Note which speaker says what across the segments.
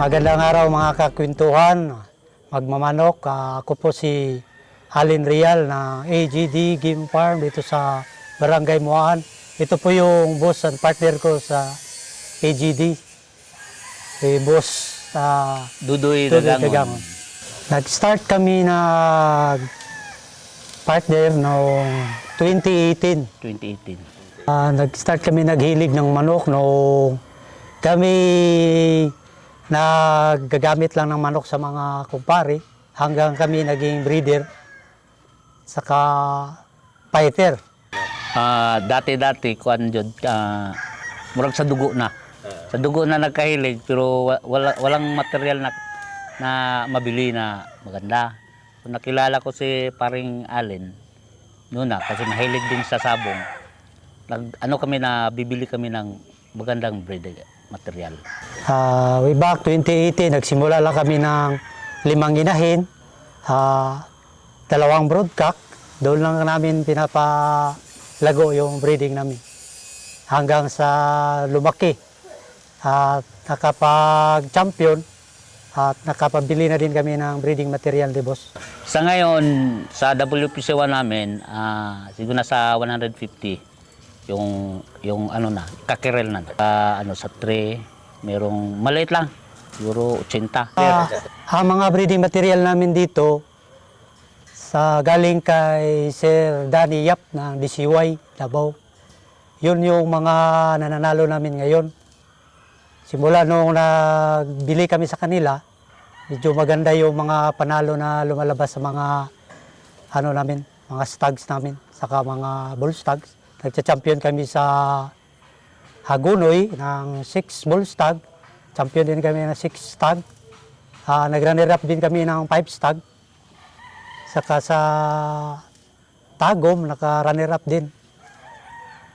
Speaker 1: Magandang araw mga kakwentuhan, magmamanok. Ako po si Alin Real ng AGD Game Farm dito sa Barangay Muaan. Ito po yung boss and partner ko sa AGD, boss
Speaker 2: Dudoy
Speaker 1: Dudoy
Speaker 2: Dagangon.
Speaker 1: Dagangon. Nag-start kami na partner noong 2018.
Speaker 2: 2018.
Speaker 1: Nag-start kami naghilig ng manok noong kami naggagamit lang ng manok sa mga kumpare hanggang kami naging breeder saka fighter.
Speaker 2: Dati-dati kuan jud murag sa dugo na. Sa dugo na nagkahilig pero walang material na mabili na maganda. Kung nakilala ko si paring Allen noon na kasi mahilig din sa sabong. Kami na bibili kami ng magandang breed material.
Speaker 1: Way back 2018, nagsimula lang kami ng 5 inahin, 2 broodcock. Doon lang namin pinapalago yung breeding namin. Hanggang sa lumaki at nakapag-champion at nakapabili na din kami ng breeding material, di boss.
Speaker 2: Sa ngayon, sa WPC1 namin, siguro na sa 150 yung kakirel na. Sa tray, merong maliit lang, siguro 80.
Speaker 1: Ang mga breeding material namin dito, galing kay Sir Danny Yap ng DCY, Davao. Yun yung mga nananalo namin ngayon. Simula nung nagbili kami sa kanila, medyo maganda yung mga panalo na lumalabas sa mga mga stags namin, saka mga bull stags. Nagcha-champion kami sa Hagunoy ng 6 bull stag. Champion din kami ng 6 stag. Nag-runner up din kami ng 5 stag. Saka sa Tagum, naka-runner up din.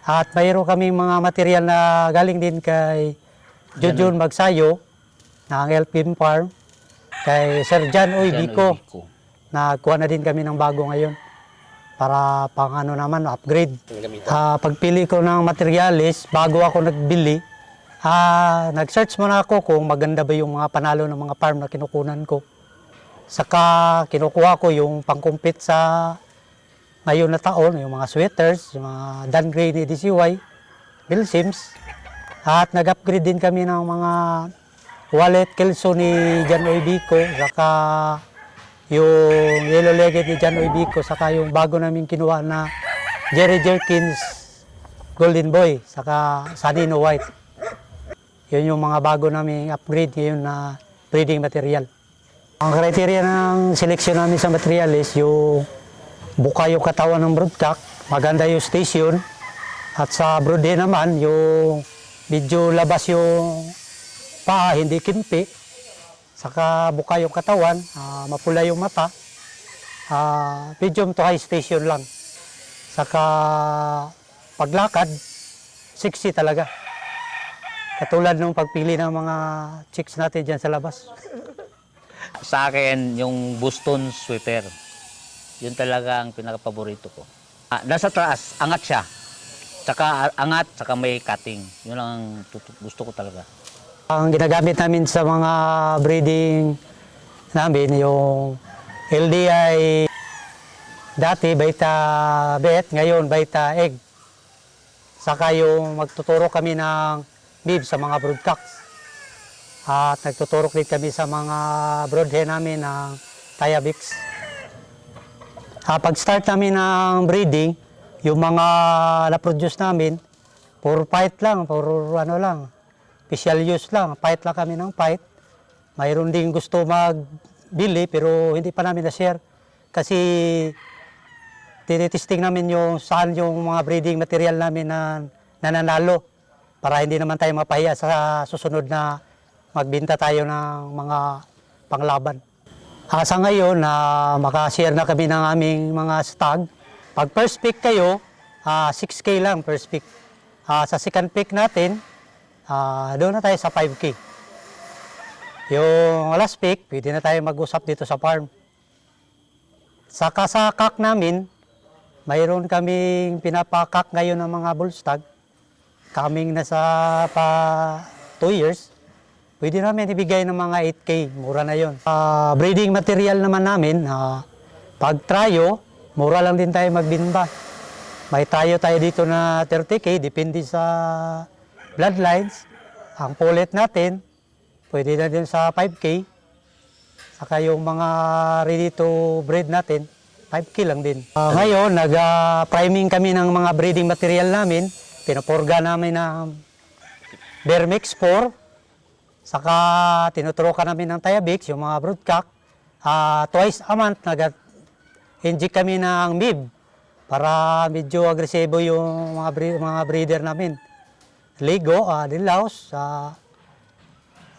Speaker 1: At mayroon kami mga material na galing din kay Jujun Magsayo ng LPM Farm, kay Sir Jan Uy Bico. Nagkuha na din kami ng bago ngayon para upgrade. Pagpili ko ng materialis, bago ako nagbili, nag-search muna ako kung maganda ba yung mga panalo ng mga farm na kinukunan ko. Saka kinukuha ko yung pang-compete sa ngayon na taon, yung mga sweaters, yung mga Dan Gray ni DCY, Bill Sims. At nag-upgrade din kami ng mga wallet kelso ni Jan Uy Bico, saka yung yellow-legged ni Jan Uy Bico, saka yung bago namin kinuha na Jerry Jerkins Golden Boy, saka Sanino White. Yun yung mga bago namin upgrade ngayon na breeding material. Ang criteria ng seleksyon namin sa material is yung buka yung katawan ng broodcock, maganda yung station, at sa broodhead naman yung medyo labas yung paa, hindi kimpi, saka buka yung katawan, mapula yung mata, medium to high station lang. Saka paglakad, sexy talaga. Katulad nung pagpili ng mga chicks natin dyan sa labas.
Speaker 2: Sa akin, yung Boston sweater. Yun talaga ang pinaka-paborito ko. Nasa taas, angat siya. Tsaka angat, tsaka may cutting. Yun ang gusto ko talaga.
Speaker 1: Ang ginagamit namin sa mga breeding namin, yung LDI, dati Beta Bet, ngayon Beta Egg. Saka yung magtuturo kami ng bib sa mga broodcocks. At nagtuturok din kami sa mga broodhen namin ng Tayabix. Pag-start namin ng breeding, yung mga na-produce namin, puro fight lang, special use lang. Fight lang kami ng fight. Mayroon din gusto magbili pero hindi pa namin na-share. Kasi tinitesting namin yung saan yung mga breeding material namin na nananalo para hindi naman tayo mapahiya sa susunod na magbenta tayo ng mga panglaban. Sa ngayon, makashare na kami ng aming mga stag. Pag first pick kayo, 6K lang first pick. Sa second pick natin, doon na tayo sa 5K. Yung last pick, pwede na tayo mag-usap dito sa farm. Saka sa kak namin, mayroon kaming pinapakak ngayon ng mga bull stag. Kaming nasa 2 years. pwede namin ibigay ng mga 8K, mura na yon. Breeding material naman namin, pag tryo, mura lang din tayo magbinba. May tryo tayo dito na 30K, depende sa bloodlines. Ang pullet natin, pwede na din sa 5K. Saka yung mga ready to breed natin, 5K lang din. Ngayon, nag-priming kami ng mga breeding material namin. Pinapurga namin ng Vermix 4. Saka tinuturukan namin ng Tiabix, yung mga broodcock. Twice a month, nag-inject kami ng MIB para medyo agresibo yung mga breeder namin. Ligo, Dilaws,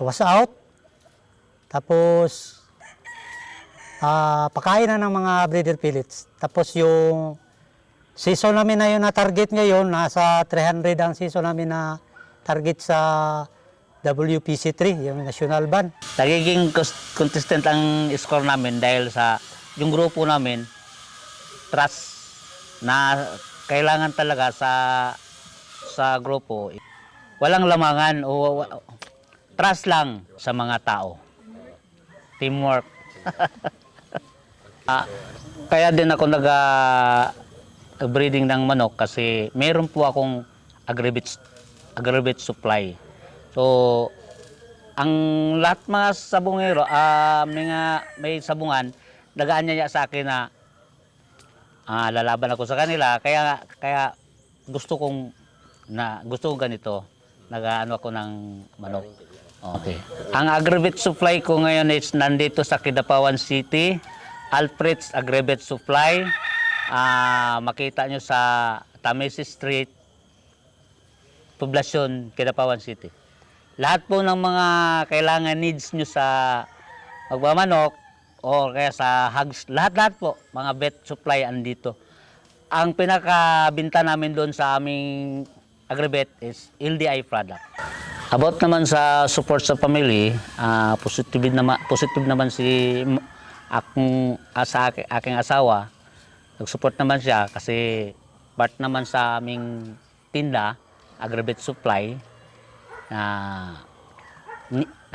Speaker 1: was out. Tapos, pakain na ng mga breeder pellets. Tapos yung season namin na yun na target ngayon, nasa 300 ang season namin na target sa WPC3, yung national band.
Speaker 2: Nagiging consistent ang score namin dahil sa yung grupo namin, trust na kailangan talaga sa grupo. Walang lamangan o trust lang sa mga tao. Teamwork. Kaya din ako breeding ng manok kasi meron po akong aggregate supply. So, ang lahat mga sabungero, may sabungan, nag-aanyaya sa akin na lalaban ako sa kanila. Kaya gusto kong ganito. Nag-ano ako ng manok. Okay. Ang aggregate supply ko ngayon is nandito sa Kidapawan City, Alfred's Aggregate Supply. Makita nyo sa Tamesis Street, Poblacion, Kidapawan City. Lahat po ng mga kailangan needs nyo sa magmamanok o kaya sa hogs, lahat po, mga vet supply andito. Ang pinakabinta namin doon sa aming Agribet is LDI product. About naman sa support sa family, positive naman aking asawa. Nag-support naman siya kasi part naman sa aming tinda, Agribet Supply, na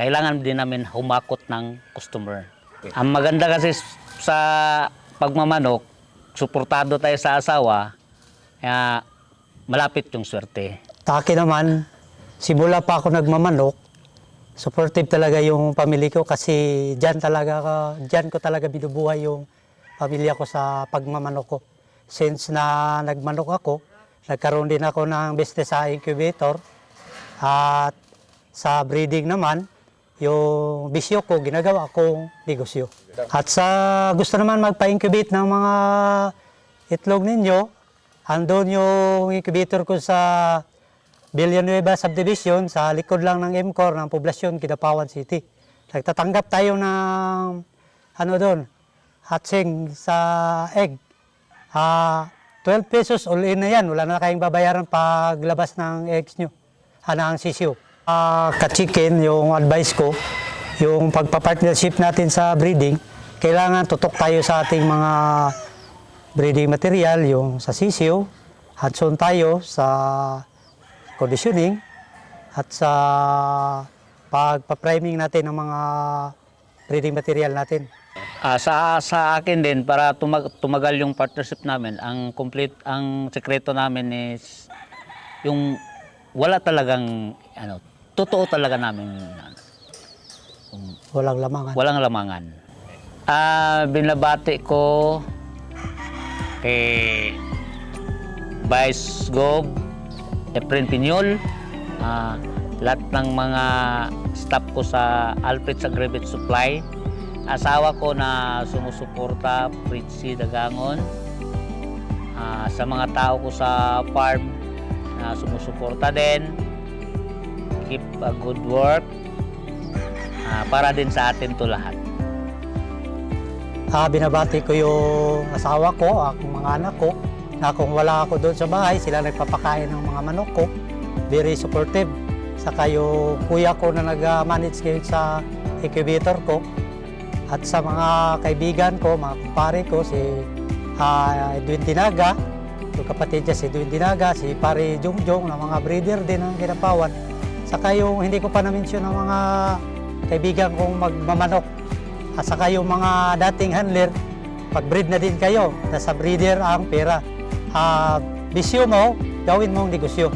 Speaker 2: kailangan din namin humakot ng customer. Ang maganda kasi sa pagmamanok, suportado tayo sa asawa, kaya malapit yung swerte.
Speaker 1: Sa akin naman, simula pa ako nagmamanok, supportive talaga yung pamilya ko kasi dyan ko talaga binubuhay yung pamilya ko sa pagmamanok ko. Since na nagmanok ako, nagkaroon din ako ng business sa incubator at sa breeding naman, yung bisyo ko, ginagawa kong negosyo. At sa gusto naman magpa-incubate ng mga itlog ninyo, andun yung incubator ko sa Villanueva Subdivision, sa likod lang ng MCOR ng Poblacion, Kidapawan City. Nagtatanggap tayo ng hatching sa egg. 12 pesos all in na yan. Wala na kayong babayaran paglabas ng eggs nyo. Ang sisiyo. Ka-chicken, yung advice ko, yung pagpa-partnership natin sa breeding, kailangan tutok tayo sa ating mga breeding material, yung sa sisiyo, hands-on tayo sa conditioning, at sa pagpa-priming natin ng mga breeding material natin.
Speaker 2: Sa akin din, para tumagal yung partnership namin, ang sekreto namin is yung wala talagang totoo talaga namin
Speaker 1: Walang lamangan.
Speaker 2: walang lamangan. Binabati ko kay Vice Gov Efren Piñol, lahat ng mga staff ko sa Alfred's Aggregate Supply, asawa ko na sumusuporta, Fritzy Dagangon, sa mga tao ko sa farm na sumusuporta din, keep a good work, para din sa atin to lahat.
Speaker 1: Binabati ko yung asawa ko, ang mga anak ko, na kung wala ako doon sa bahay, sila nagpapakain ng mga manok ko. Very supportive. Saka yung kuya ko na nag-manage ngayon sa incubator ko. At sa mga kaibigan ko, mga kumpare ko, si Edwin Dinaga, yung kapatid niya si Edwin Dinaga, si Pare Jongjong, na mga breeder din ng Kidapawan. Saka yung hindi ko pa na-mention ng mga kaibigan kong magmamanok. At saka yung mga dating handler, pag-breed na din kayo. Nasa breeder ang pera. Bisyo mo, gawin mong negosyo.